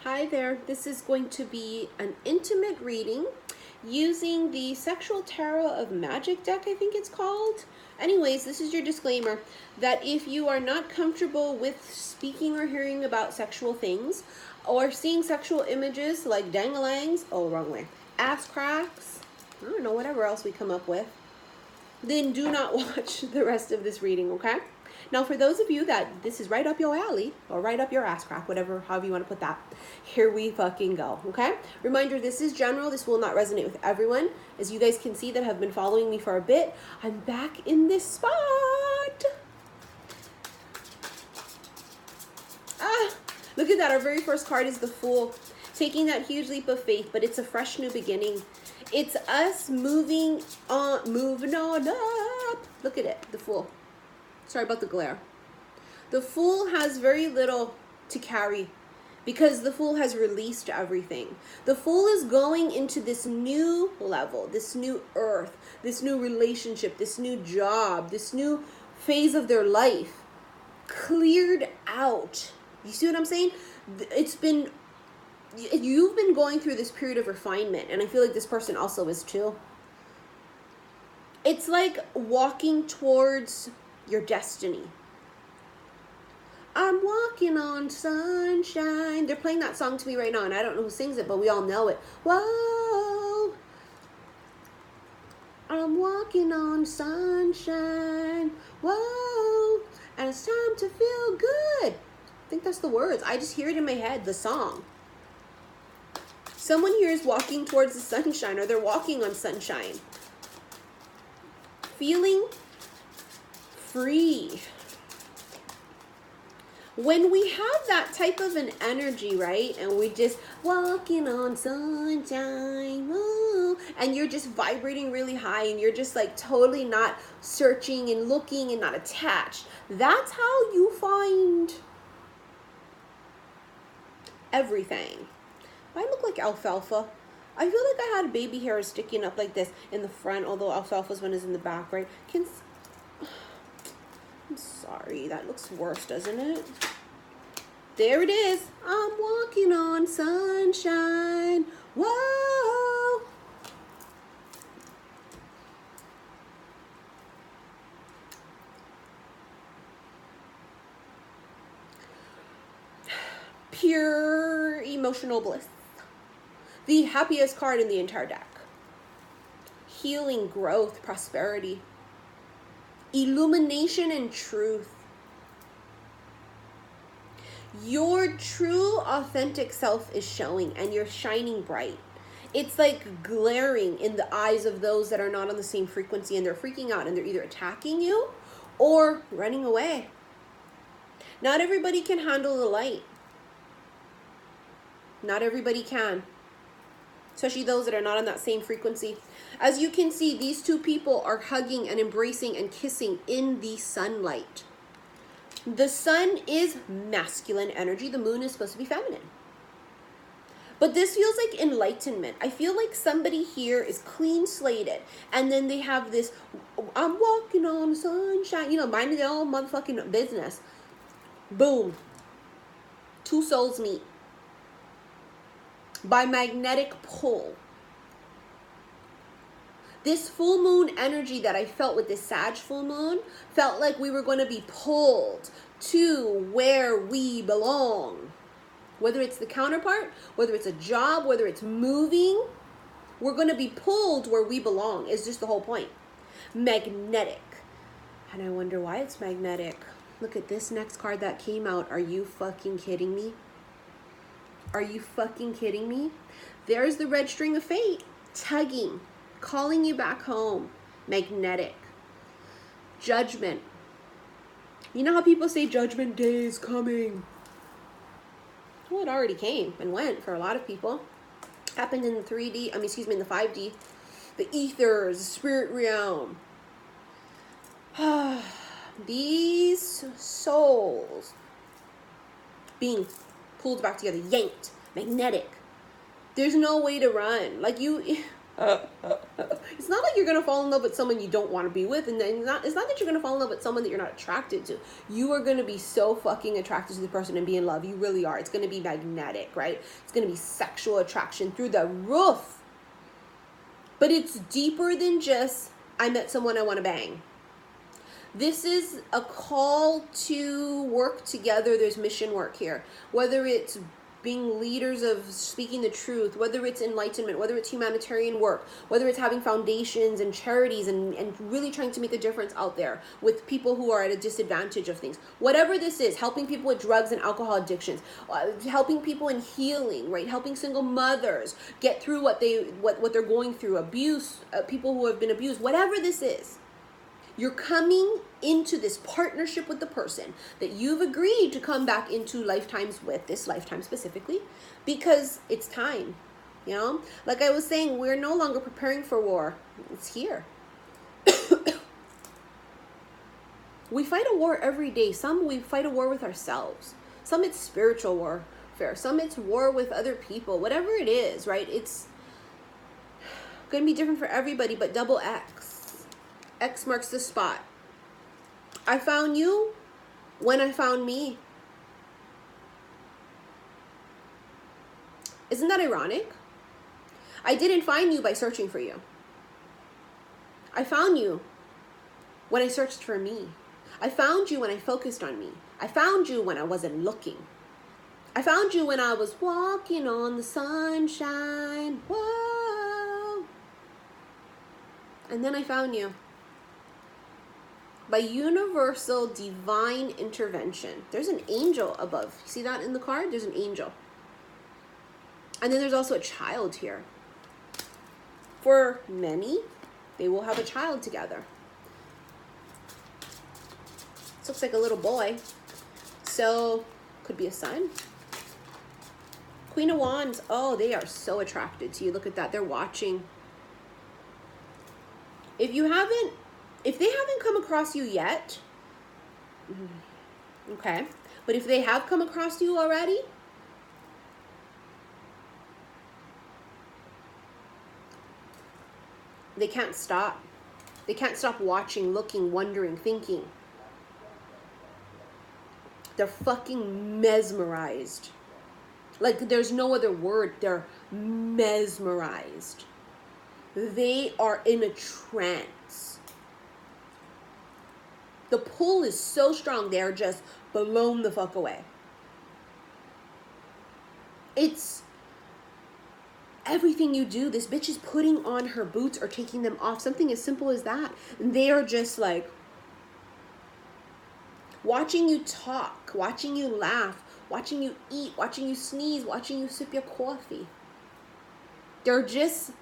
Hi there, this is going to be an intimate reading using the Sexual Tarot of Magic deck, I think it's called. Anyways, this is your disclaimer that if you are not comfortable with speaking or hearing about sexual things or seeing sexual images like dangalangs, oh, wrong way, ass cracks, I don't know, whatever else we come up with, then do not watch the rest of this reading, okay? Now, for those of you that this is right up your alley, or right up your ass crack, whatever, however you want to put that, here we fucking go, okay? Reminder, this is general. This will not resonate with everyone. As you guys can see that have been following me for a bit, I'm back in this spot. Look at that. Our very first card is the Fool, taking that huge leap of faith, but it's a fresh new beginning. It's us moving on up. Look at it, the Fool. Sorry about the glare. The Fool has very little to carry because the Fool has released everything. The Fool is going into this new level, this new earth, this new relationship, this new job, this new phase of their life, cleared out. You see what I'm saying? You've been going through this period of refinement, and I feel like this person also is too. It's like walking towards your destiny. I'm walking on sunshine. They're playing that song to me right now, and I don't know who sings it, but we all know it. Whoa, I'm walking on sunshine. Whoa, and it's time to feel good. I think that's the words. I just hear it in my head, the song. Someone here is walking towards the sunshine, or they're walking on sunshine. Feeling free. When we have that type of an energy, right, and we just walking on sunshine, ooh, and you're just vibrating really high, and you're just like totally not searching and looking and not attached, that's how you find everything. I look like alfalfa. I feel like I had baby hair sticking up like this in the front, although alfalfa's one is in the back, right? I'm sorry, that looks worse, doesn't it? There it is. I'm walking on sunshine. Whoa. Pure emotional bliss. The happiest card in the entire deck. Healing, growth, prosperity. Illumination and truth. Your true authentic self is showing, and you're shining bright. It's like glaring in the eyes of those that are not on the same frequency, and they're freaking out, and they're either attacking you or running away. Not everybody can handle the light. Not everybody can. Especially those that are not on that same frequency. As you can see, these two people are hugging and embracing and kissing in the sunlight. The sun is masculine energy. The moon is supposed to be feminine. But this feels like enlightenment. I feel like somebody here is clean slated, and then they have this, I'm walking on sunshine, you know, minding their own motherfucking business. Boom. Two souls meet by magnetic pull. This full moon energy that I felt with this Sag full moon felt like we were going to be pulled to where we belong. Whether it's the counterpart, whether it's a job, whether it's moving, we're going to be pulled where we belong is just the whole point. Magnetic. And I wonder why it's magnetic. Look at this next card that came out. Are you fucking kidding me? Are you fucking kidding me? There's the red string of fate, tugging, calling you back home. Magnetic. Judgment. You know how people say judgment day is coming? Well, it already came and went for a lot of people. Happened in the 3D, in the 5D. The ethers, the spirit realm. These souls being pulled back together, yanked, magnetic. There's no way to run. Like you It's not like you're going to fall in love with someone you don't want to be with. And then it's not that you're going to fall in love with someone that you're not attracted to. You are going to be so fucking attracted to the person and be in love. You really are. It's going to be magnetic, right? It's going to be sexual attraction through the roof. But it's deeper than just, I met someone I want to bang. This is a call to work together. There's mission work here. Whether it's being leaders of speaking the truth, whether it's enlightenment, whether it's humanitarian work, whether it's having foundations and charities and really trying to make a difference out there with people who are at a disadvantage of things. Whatever this is, helping people with drugs and alcohol addictions, helping people in healing, right? Helping single mothers get through what they're going through, abuse, people who have been abused, whatever this is. You're coming into this partnership with the person that you've agreed to come back into lifetimes with, this lifetime specifically, because it's time, you know? Like I was saying, we're no longer preparing for war. It's here. We fight a war every day. Some we fight a war with ourselves. Some it's spiritual warfare. Some it's war with other people. Whatever it is, right? It's going to be different for everybody, but double X. X marks the spot. I found you when I found me. Isn't that ironic? I didn't find you by searching for you. I found you when I searched for me. I found you when I focused on me. I found you when I wasn't looking. I found you when I was walking on the sunshine. Whoa. And then I found you. By universal divine intervention. There's an angel above. You see that in the card? There's an angel. And then there's also a child here. For many, they will have a child together. This looks like a little boy. So, could be a son. Queen of Wands. Oh, they are so attracted to you. Look at that. They're watching. If they haven't come across you yet, okay, but if they have come across you already, they can't stop. They can't stop watching, looking, wondering, thinking. They're fucking mesmerized. Like, there's no other word. They're mesmerized. They are in a trance. The pull is so strong, they're just blown the fuck away. It's everything you do. This bitch is putting on her boots or taking them off. Something as simple as that. And they are just like watching you talk, watching you laugh, watching you eat, watching you sneeze, watching you sip your coffee. They're just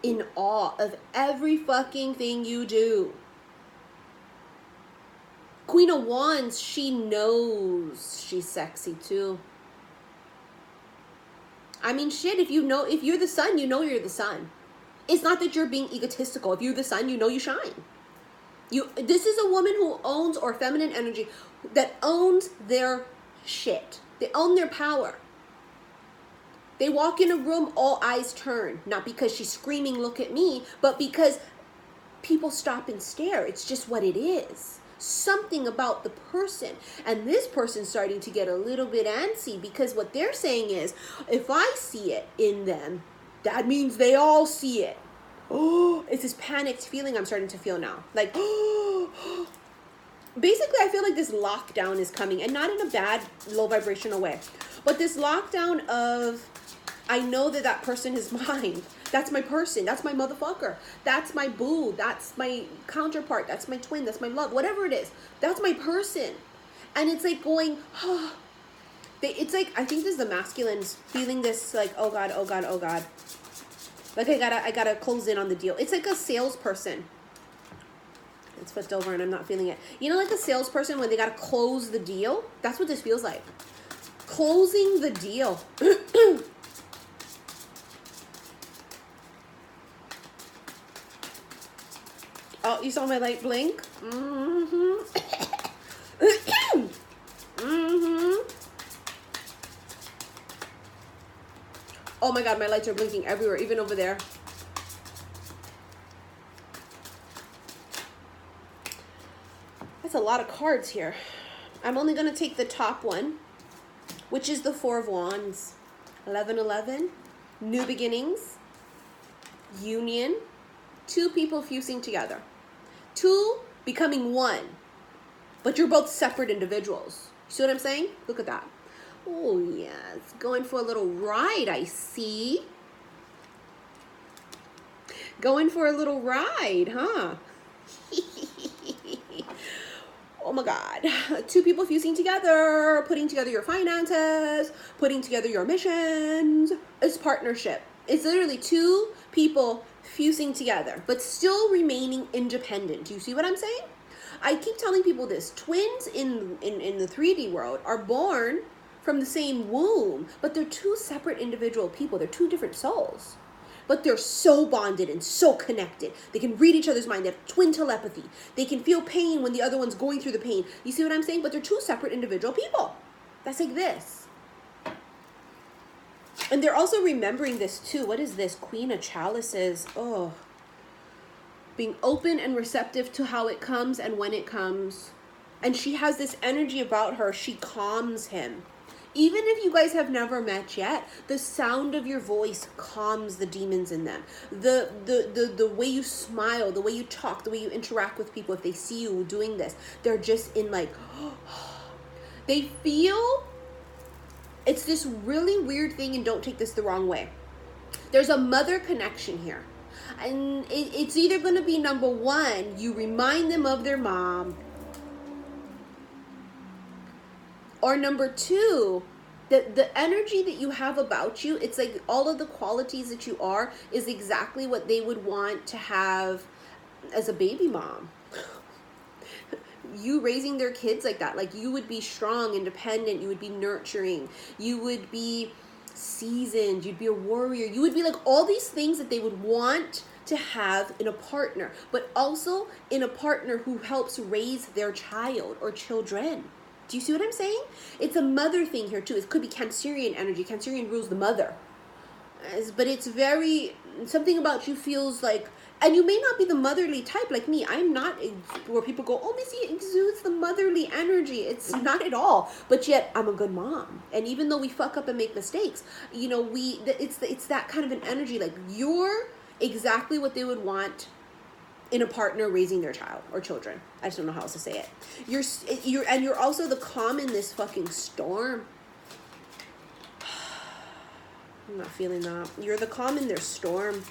in awe of every fucking thing you do. Queen of Wands, she knows she's sexy too. I mean, shit, if you're the sun, you know you're the sun. It's not that you're being egotistical. If you're the sun, you know you shine. This is a woman who owns, or feminine energy, that owns their shit. They own their power. They walk in a room, all eyes turn. Not because she's screaming, look at me, but because people stop and stare. It's just what it is. Something about the person, and this person's starting to get a little bit antsy because what they're saying is, if I see it in them, that means they all see it. Oh, it's this panicked feeling I'm starting to feel now. Like, oh. Basically, I feel like this lockdown is coming, and not in a bad, low vibrational way, but this lockdown of, I know that person is mine. That's my person. That's my motherfucker. That's my boo. That's my counterpart. That's my twin. That's my love. Whatever it is. That's my person. And it's like going, oh. It's like, I think this is the masculines feeling this like, oh God, oh God, oh God. Like I gotta close in on the deal. It's like a salesperson. It's flipped over and I'm not feeling it. You know, like a salesperson when they gotta close the deal? That's what this feels like. Closing the deal. Oh, you saw my light blink? Mm-hmm. Mm-hmm. Oh my God, my lights are blinking everywhere, even over there. That's a lot of cards here. I'm only going to take the top one, which is the Four of Wands. 1111, new beginnings, union, two people fusing together. Two becoming one, but you're both separate individuals. You see what I'm saying? Look at that. Oh, yes. Going for a little ride, I see. Going for a little ride, huh? Oh my God. Two people fusing together, putting together your finances, putting together your missions. It's partnership. It's literally two people fusing together, but still remaining independent. Do you see what I'm saying? I keep telling people this. Twins in the 3D world are born from the same womb, but they're two separate individual people. They're two different souls. But they're so bonded and so connected. They can read each other's mind. They have twin telepathy. They can feel pain when the other one's going through the pain. You see what I'm saying? But they're two separate individual people. That's like this. And they're also remembering this too. What is this? Queen of Chalices. Oh. Being open and receptive to how it comes and when it comes. And she has this energy about her. She calms him. Even if you guys have never met yet, the sound of your voice calms the demons in them. The way you smile, the way you talk, the way you interact with people, if they see you doing this, they're just in like, they feel, it's this really weird thing, and don't take this the wrong way. There's a mother connection here. And it's either going to be number one, you remind them of their mom, or number two, the energy that you have about you, it's like all of the qualities that you are is exactly what they would want to have as a baby mom. You raising their kids like that, like you would be strong, independent, you would be nurturing, you would be seasoned, you'd be a warrior, you would be like all these things that they would want to have in a partner, but also in a partner who helps raise their child or children. Do you see what I'm saying? It's a mother thing here too. It could be Cancerian energy. Cancerian rules the mother. But it's very, something about you feels like, and you may not be the motherly type like me. I'm not where people go, oh, Missy exudes the motherly energy. It's not at all. But yet I'm a good mom. And even though we fuck up and make mistakes, you know, it's that kind of an energy. Like you're exactly what they would want in a partner raising their child or children. I just don't know how else to say it. You're also the calm in this fucking storm. I'm not feeling that. You're the calm in their storm.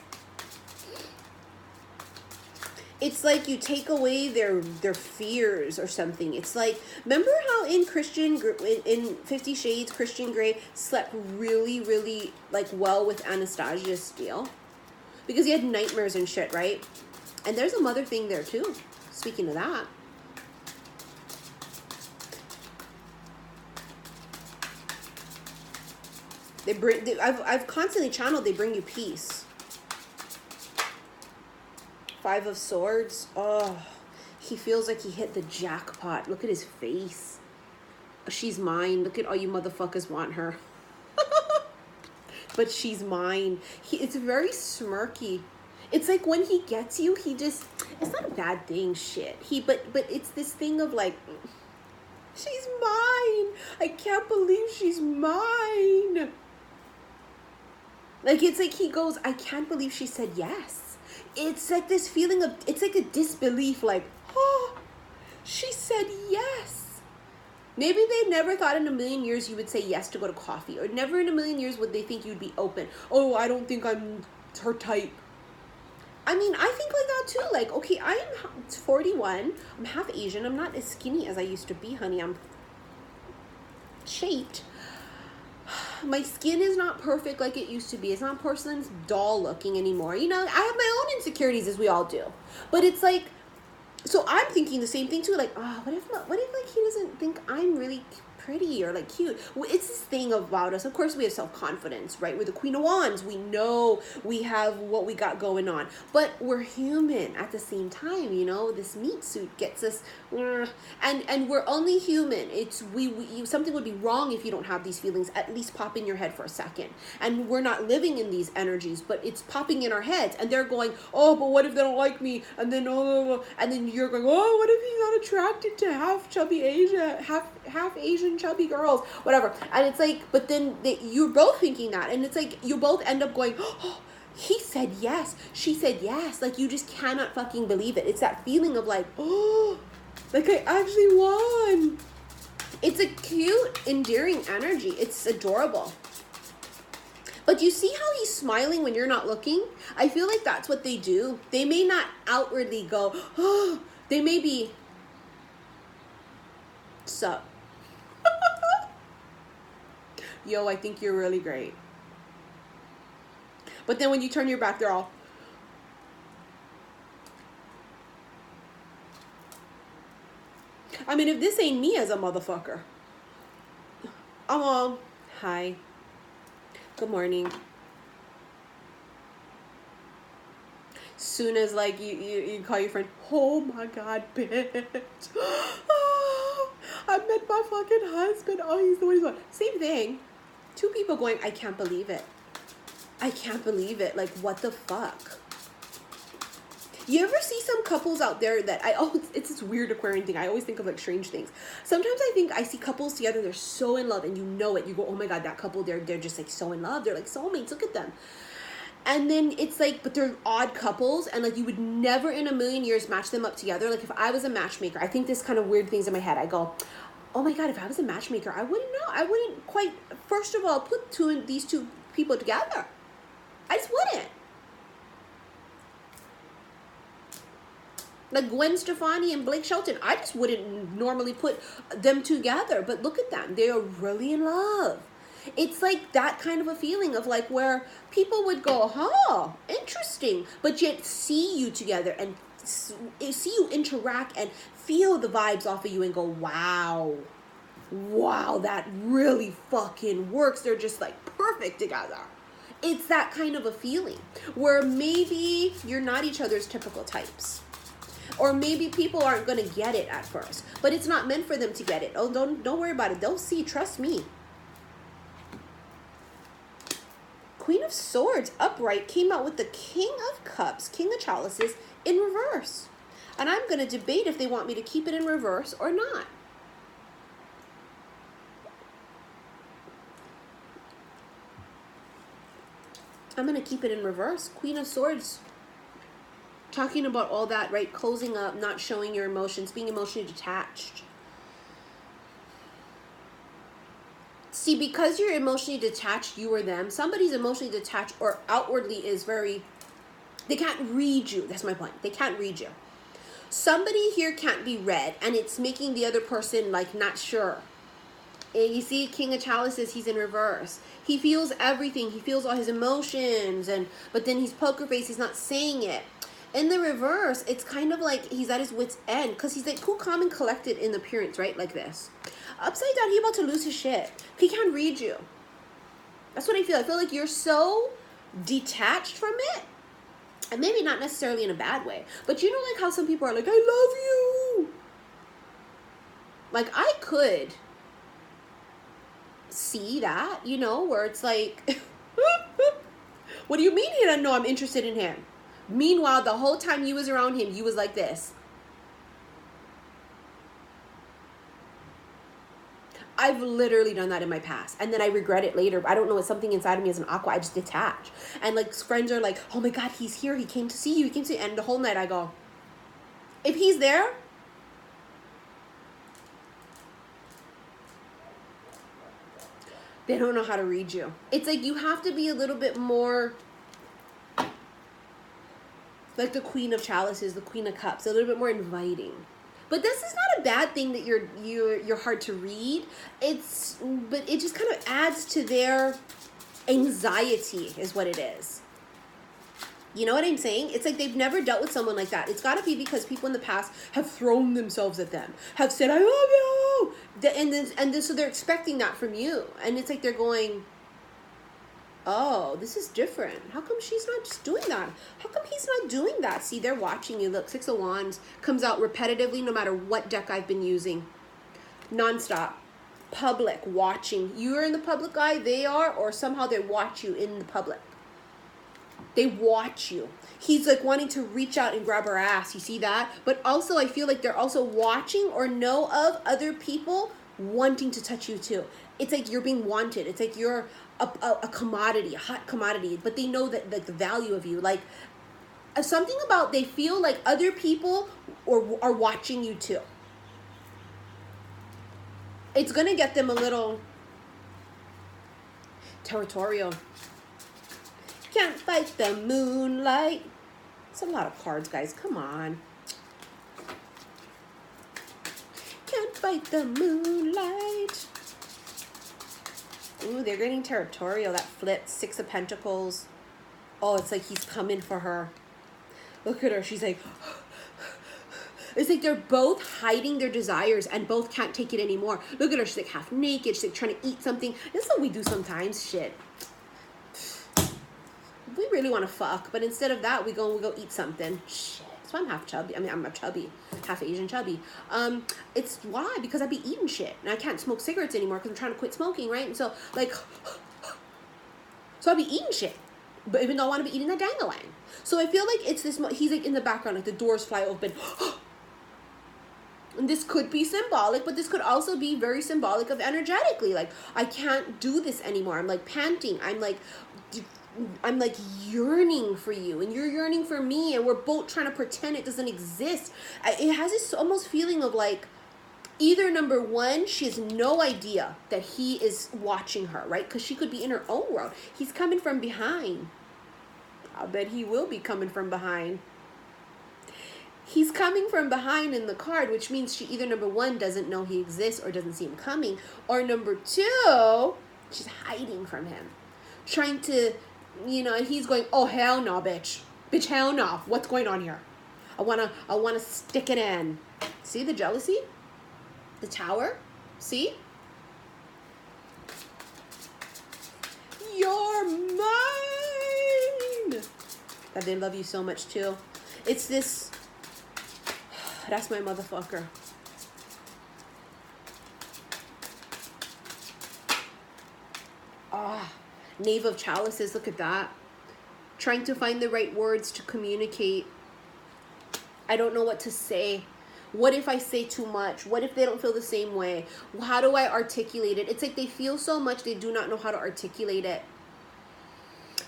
It's like you take away their fears or something. It's like, remember how in 50 Shades, Christian Grey slept really, really like well with Anastasia Steele? Because he had nightmares and shit, right? And there's a mother thing there too. Speaking of that. I've constantly channeled, they bring you peace. Five of Swords. Oh, he feels like he hit the jackpot. Look at his face. She's mine. Look at all you motherfuckers want her. But she's mine. It's very smirky. It's like when he gets you, he just, it's not a bad thing, shit. But it's this thing of like, she's mine. I can't believe she's mine. Like, it's like he goes, I can't believe she said yes. It's like this feeling of, it's like a disbelief, like, oh, she said yes. Maybe they never thought in a million years you would say yes to go to coffee, or never in a million years would they think you'd be open. Oh, I don't think I'm her type. I mean, I think like that too. Like, okay, I'm 41. I'm half Asian. I'm not as skinny as I used to be, honey. I'm shaped. My skin is not perfect like it used to be. It's not porcelain's doll looking anymore. You know, I have my own insecurities, as we all do. But it's like, so I'm thinking the same thing too. Like, oh, what if like he doesn't think I'm really pretty or like cute. It's this thing about us. Of course, we have self-confidence, right? We're the Queen of Wands. We know we have what we got going on, but we're human at the same time. You know, this meat suit gets us, and we're only human. It's something would be wrong if you don't have these feelings. At least pop in your head for a second. And we're not living in these energies, but it's popping in our heads, and they're going, oh, but what if they don't like me? And then and then you're going, oh, what if he's not attracted to half chubby half Asian chubby girls, whatever. And it's like, but then you're both thinking that, and it's like you both end up going, oh, he said yes, she said yes. Like, you just cannot fucking believe it. It's that feeling of like, oh, like I actually won. It's a cute, endearing energy. It's adorable. But you see how he's smiling when you're not looking? I feel like that's what they do. They may not outwardly go, oh, they may be, sup. Yo, I think you're really great. But then when you turn your back, they're all, I mean, if this ain't me as a motherfucker. Hi. Good morning. Soon as like you call your friend, oh my God, bitch. Oh, I met my fucking husband. Oh, he's the one who's one. Same thing. Two people going, I can't believe it. I can't believe it. Like, what the fuck? You ever see some couples out there that it's this weird Aquarian thing. I always think of like strange things. Sometimes I think I see couples together, they're so in love, and you know it. You go, oh my God, that couple, they're just like so in love. They're like soulmates, look at them. And then it's like, but they're odd couples, and like you would never in a million years match them up together. Like if I was a matchmaker, I think this kind of weird things in my head. I go, oh my God, if I was a matchmaker, I wouldn't know. I wouldn't quite, first of all, put these two people together. I just wouldn't. Like Gwen Stefani and Blake Shelton, I just wouldn't normally put them together. But look at them. They are really in love. It's like that kind of a feeling of like where people would go, oh, interesting. But yet see you together and see you interact and feel the vibes off of you and go, wow. Wow, that really fucking works. They're just like perfect together. It's that kind of a feeling where maybe you're not each other's typical types. Or maybe people aren't going to get it at first. But it's not meant for them to get it. Oh, don't worry about it. They'll see. Trust me. Queen of Swords, upright, came out with the King of Cups, King of Chalices, in reverse. And I'm going to debate if they want me to keep it in reverse or not. I'm going to keep it in reverse. Queen of Swords. Talking about all that, right? Closing up, not showing your emotions, being emotionally detached. See, because you're emotionally detached, you or them, somebody's emotionally detached or outwardly is very, they can't read you. That's my point. They can't read you. Somebody here can't be read, and it's making the other person like not sure. And you see, King of Chalices, he's in reverse. He feels everything. He feels all his emotions, but then he's poker face. He's not saying it. In the reverse, it's kind of like he's at his wit's end because he's like cool, calm, and collected in appearance, right? Like this. Upside down, he's about to lose his shit. He can't read you. That's what I feel. I feel like you're so detached from it. And maybe not necessarily in a bad way. But you know like how some people are like, I love you. Like I could see that, you know, where it's like, what do you mean he doesn't know I'm interested in him? Meanwhile, the whole time you was around him, you was like this. I've literally done that in my past. And then I regret it later. I don't know, it's something inside of me as an aqua. I just detach. And like friends are like, oh my God, he's here. He came to see you. He came to see you. And the whole night I go, if he's there, they don't know how to read you. It's like you have to be a little bit more like the Queen of Chalices, the Queen of Cups, a little bit more inviting. But this is not a bad thing that you're hard to read. But it just kind of adds to their anxiety is what it is. You know what I'm saying? It's like they've never dealt with someone like that. It's got to be because people in the past have thrown themselves at them, have said, I love you. And then so they're expecting that from you. And it's like they're going, oh, this is different. How come she's not just doing that? How come he's not doing that? See, they're watching you. Look, Six of Wands comes out repetitively no matter what deck I've been using. Nonstop. Public watching. You're in the public eye, they are, or somehow they watch you in the public. They watch you. He's like wanting to reach out and grab her ass. You see that? But also I feel like they're also watching or know of other people wanting to touch you too. It's like you're being wanted. It's like you're a commodity, a hot commodity. But they know that the value of you. Like something about they feel like other people are watching you too. It's going to get them a little territorial. Can't fight the moonlight. It's a lot of cards, guys. Come on. Can't fight the moonlight. Ooh, they're getting territorial. That flipped. Six of Pentacles. Oh, it's like he's coming for her. Look at her. She's like... It's like they're both hiding their desires and both can't take it anymore. Look at her. She's like half naked. She's like trying to eat something. This is what we do sometimes. Shit. We really want to fuck, but instead of that, we go eat something. Shit. That's why I'm half chubby. I mean, I'm a chubby, half Asian chubby. It's why? Because I be eating shit. And I can't smoke cigarettes anymore because I'm trying to quit smoking, right? And so, like, so I be eating shit. But even though I want to be eating that dangling. So I feel like it's this, he's like in the background, like the doors fly open. And this could be symbolic, but this could also be very symbolic of energetically. Like, I can't do this anymore. I'm like panting. I'm like yearning for you and you're yearning for me and we're both trying to pretend it doesn't exist. It has this almost feeling of like either number one, she has no idea that he is watching her, right? Because she could be in her own world. He's coming from behind. I bet he will be coming from behind. He's coming from behind in the card, which means she either number one doesn't know he exists or doesn't see him coming, or number two, she's hiding from him, trying to, you know, and he's going, oh hell no, bitch, hell no, what's going on here? I wanna stick it in. See the jealousy, the Tower, see? You're mine. That they love you so much too. It's this. That's my motherfucker. Ah, Knave of Chalices, look at that. Trying to find the right words to communicate. I don't know what to say. What if I say too much? What if they don't feel the same way? How do I articulate it? It's like they feel so much, they do not know how to articulate it.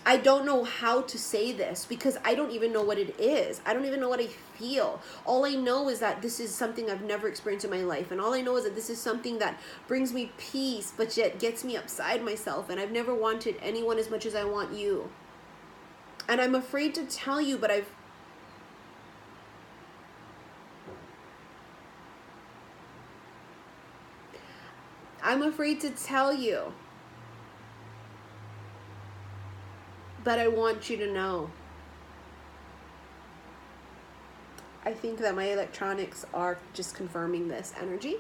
I don't know how to say this because I don't even know what it is. I don't even know what I feel. All I know is that this is something I've never experienced in my life. And all I know is that this is something that brings me peace, but yet gets me upside myself. And I've never wanted anyone as much as I want you. And I'm afraid to tell you, but I'm afraid to tell you. But I want you to know. I think that my electronics are just confirming this energy.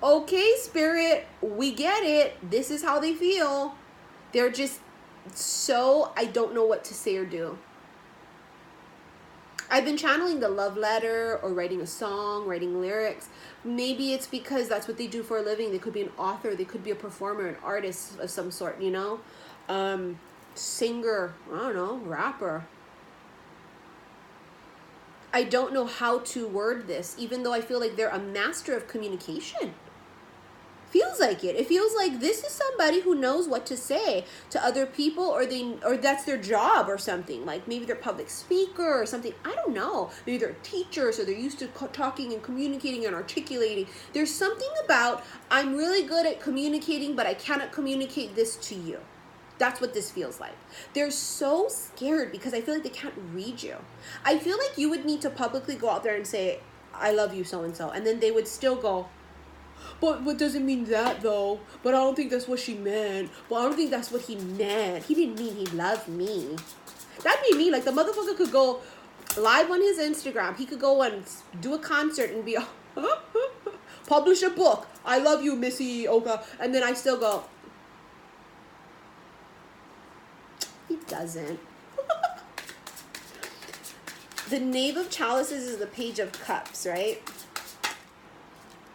Okay, Spirit, we get it. This is how they feel. They're just so, I don't know what to say or do. I've been channeling the love letter or writing a song, writing lyrics. Maybe it's because that's what they do for a living. They could be an author. They could be a performer, an artist of some sort, you know? Singer, I don't know, rapper. I don't know how to word this, even though I feel like they're a master of communication. Feels like it. It feels like this is somebody who knows what to say to other people, or that's their job or something. Like maybe they're a public speaker or something. I don't know. Maybe they're teachers, or they're used to talking and communicating and articulating. There's something about, I'm really good at communicating, but I cannot communicate this to you. That's what this feels like. They're so scared because I feel like they can't read you. I feel like you would need to publicly go out there and say, I love you so-and-so. And then they would still go, But what doesn't mean that though? But I don't think that's what she meant. But I don't think that's what he meant. He didn't mean he loved me. That'd be me. Like the motherfucker could go live on his Instagram. He could go and do a concert and be publish a book. I love you, Missy Oka. And then I still go, he doesn't. The Knave of Chalices is the Page of Cups, right?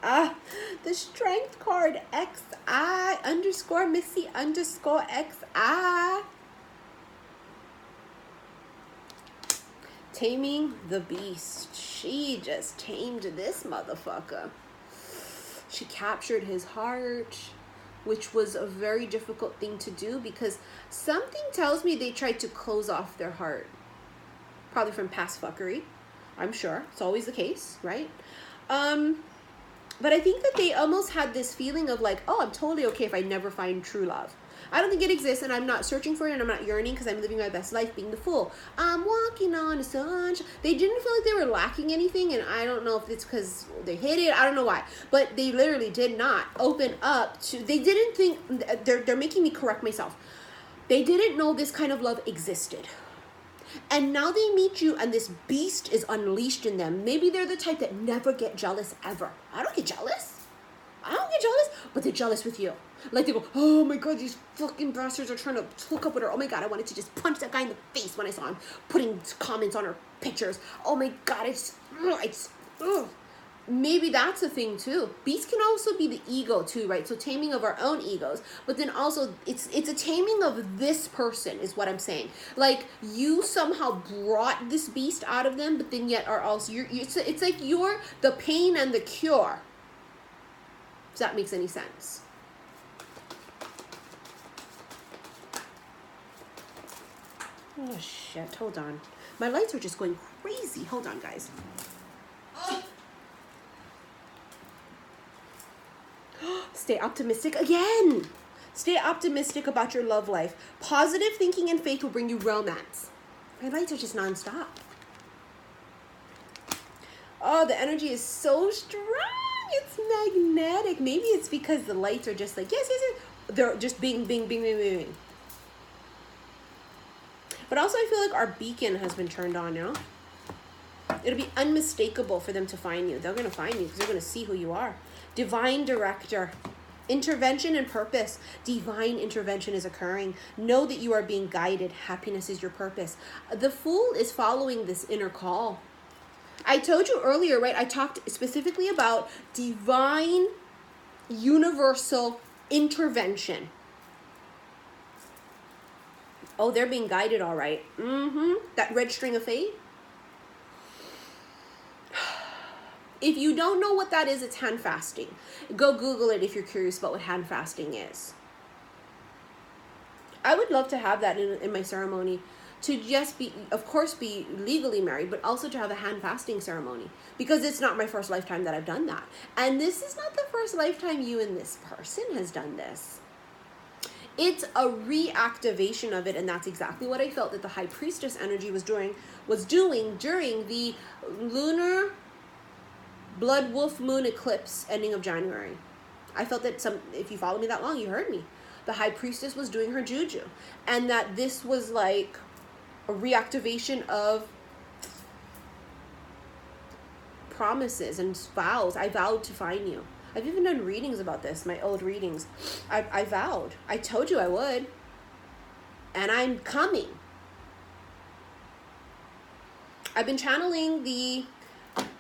The Strength card, XI underscore Missy underscore XI. Taming the Beast. She just tamed this motherfucker. She captured his heart, which was a very difficult thing to do because something tells me they tried to close off their heart. Probably from past fuckery. I'm sure. It's always the case, right? But I think that they almost had this feeling of like, oh, I'm totally okay if I never find true love. I don't think it exists, and I'm not searching for it, and I'm not yearning because I'm living my best life being the fool. I'm walking on the sunshine. They didn't feel like they were lacking anything, and I don't know if it's because they hid it. I don't know why. But they literally did not open up to... They didn't think... They're making me correct myself. They didn't know this kind of love existed. And now they meet you and this beast is unleashed in them. Maybe they're the type that never get jealous ever. I don't get jealous. But they're jealous with you. Like they go, oh my God, these fucking bastards are trying to hook up with her. Oh my God, I wanted to just punch that guy in the face when I saw him putting comments on her pictures. Oh my God, ugh. Maybe that's a thing too. Beast can also be the ego too, right? So taming of our own egos, but then also it's a taming of this person is what I'm saying. Like you somehow brought this beast out of them, but then yet are also it's like you're the pain and the cure. If that makes any sense. Oh shit! Hold on, my lights are just going crazy. Hold on, guys. Stay optimistic again. Stay optimistic about your love life. Positive thinking and faith will bring you romance. My lights are just nonstop. Oh, the energy is so strong. It's magnetic. Maybe it's because the lights are just like, yes. They're just bing. But also I feel like our beacon has been turned on now. It'll be unmistakable for them to find you. They're going to find you because they're going to see who you are. Divine director. Intervention and purpose. Divine intervention is occurring. Know that you are being guided. Happiness is your purpose. The Fool is following this inner call. I told you earlier, right? I talked specifically about divine universal intervention. Oh, they're being guided all right. That red string of fate. If you don't know what that is, it's hand fasting. Go Google it if you're curious about what hand fasting is. I would love to have that in my ceremony. To just be, of course, be legally married, but also to have a hand fasting ceremony. Because it's not my first lifetime that I've done that. And this is not the first lifetime you and this person has done this. It's a reactivation of it, and that's exactly what I felt that the High Priestess energy was doing during the lunar blood wolf moon eclipse ending of January. I felt that if you follow me that long, you heard me. The High Priestess was doing her juju, and that this was like a reactivation of promises and vows. I vowed to find you. I've even done readings about this, my old readings. I vowed. I told you I would. And I'm coming. I've been channeling the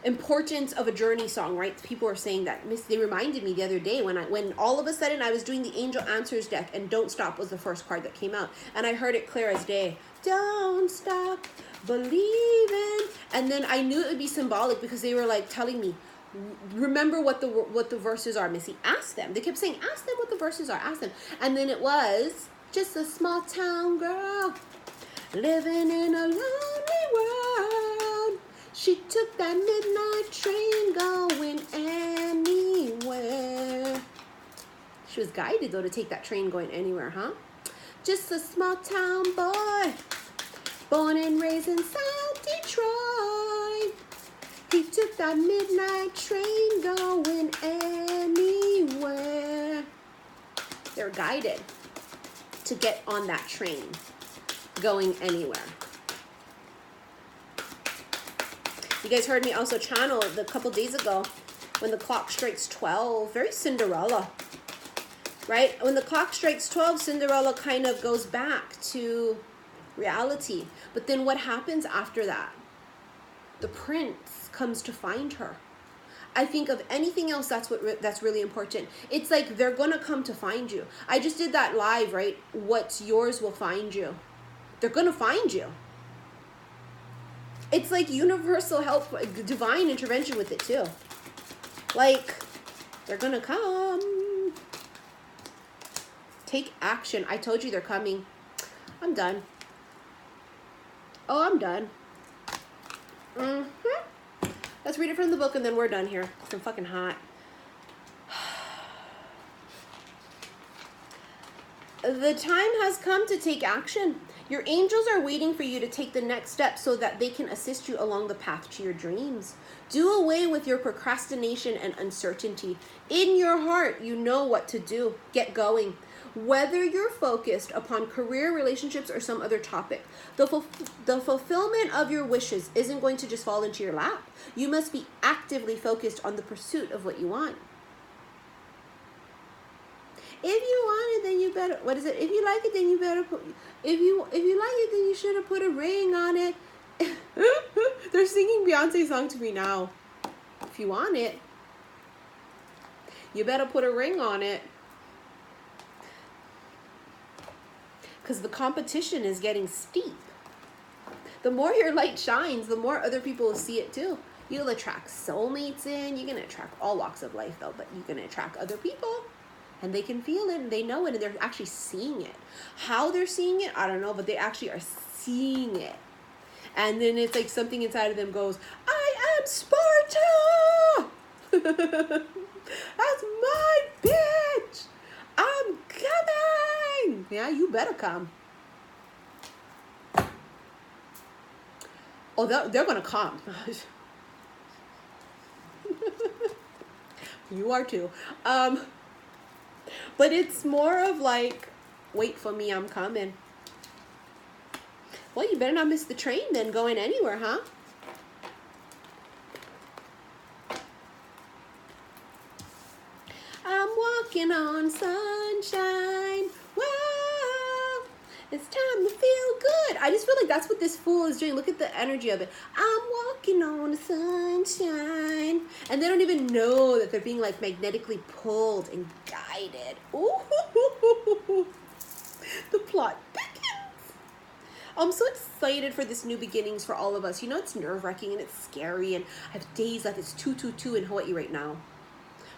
importance of a journey song, right? People are saying that. They reminded me the other day when all of a sudden I was doing the Angel Answers deck and Don't Stop was the first card that came out. And I heard it clear as day. Don't stop believing. And then I knew it would be symbolic because they were like telling me, remember what the verses are, Missy. Ask them. They kept saying, ask them what the verses are. Ask them. And then it was just a small town girl living in a lonely world. She took that midnight train going anywhere. She was guided, though, to take that train going anywhere, huh? Just a small town boy, born and raised in South Detroit. He took that midnight train going anywhere. They're guided to get on that train going anywhere. You guys heard me also channel a couple days ago when the clock strikes 12, very Cinderella, right? When the clock strikes 12, Cinderella kind of goes back to reality. But then what happens after that? The prince comes to find her. I think of anything else, that's really important. It's like they're gonna come to find you. I just did that live, right? What's yours will find you. They're gonna find you. It's like universal help, divine intervention with it too. Like, they're gonna come. Take action. I told you they're coming. I'm done. Oh, I'm done. Let's read it from the book and then we're done here. I'm fucking hot. The time has come to take action. Your angels are waiting for you to take the next step so that they can assist you along the path to your dreams. Do away with your procrastination and uncertainty. In your heart, you know what to do. Get going. Whether you're focused upon career, relationships, or some other topic, the fulfillment of your wishes isn't going to just fall into your lap. You must be actively focused on the pursuit of what you want. If you want it, then you better, what is it? If you like it, then you better put, if you like it, then you should have put a ring on it. They're singing Beyonce's song to me now. If you want it, you better put a ring on it. Because the competition is getting steep. The more your light shines, the more other people will see it too. You'll attract soulmates in. You're going to attract all walks of life though, but you're going to attract other people. And they can feel it and they know it and they're actually seeing it. How they're seeing it, I don't know, but they actually are seeing it. And then it's like something inside of them goes, I am Sparta! That's my bitch! I'm coming! Yeah, you better come. Oh, they're gonna come. You are too. But it's more of like, wait for me, I'm coming. Well, you better not miss the train then going anywhere, huh? I'm walking on sunshine. Wow, it's time to feel good. I just feel like that's what this fool is doing. Look at the energy of it. I'm walking on the sunshine. And they don't even know that they're being like magnetically pulled and guided. Ooh, the plot thickens. I'm so excited for this new beginnings for all of us. You know, it's nerve-wracking and it's scary and I have days left. It's 222 in Hawaii right now.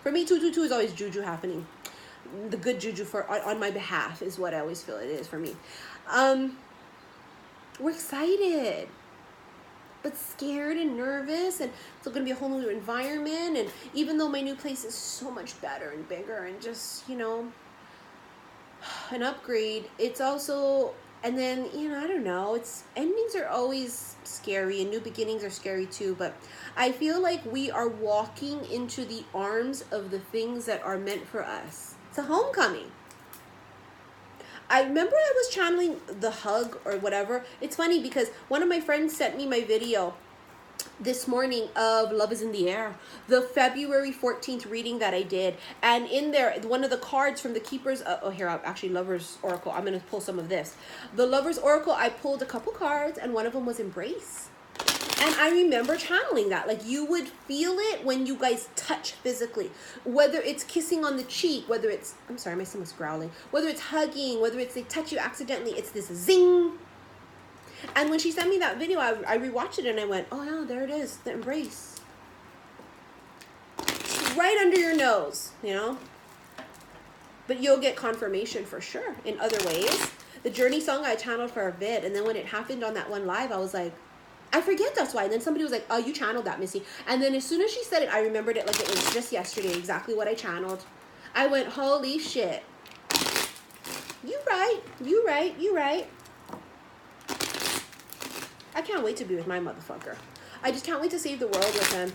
For me, 222 is always juju happening. The good juju on my behalf is what I always feel it is for me. We're excited, but scared and nervous, and it's going to be a whole new environment. And even though my new place is so much better and bigger and just, you know, an upgrade, it's also, and then, you know, I don't know, it's, endings are always scary and new beginnings are scary too, but I feel like we are walking into the arms of the things that are meant for us. It's a homecoming. I remember I was channeling the hug or whatever. It's funny because one of my friends sent me my video this morning of Love is in the Air, the February 14th reading that I did. And in there, one of the cards from the Keepers, actually Lover's Oracle. I'm going to pull some of this. The Lover's Oracle, I pulled a couple cards and one of them was Embrace. And I remember channeling that. Like, you would feel it when you guys touch physically. Whether it's kissing on the cheek, whether it's, I'm sorry, my son was growling. Whether it's hugging, whether it's they touch you accidentally, it's this zing. And when she sent me that video, I rewatched it and I went, oh yeah, there it is, the embrace. It's right under your nose, you know? But you'll get confirmation for sure in other ways. The Journey song I channeled for a bit, and then when it happened on that one live, I was like, I forget that's why. And then somebody was like, oh, you channeled that, Missy. And then as soon as she said it, I remembered it like it was just yesterday, exactly what I channeled. I went, holy shit. You right. I can't wait to be with my motherfucker. I just can't wait to save the world with him.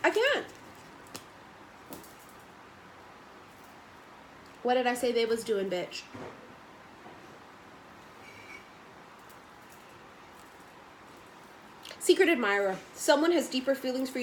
I can't. What did I say they was doing, bitch? Secret admirer. Someone has deeper feelings for you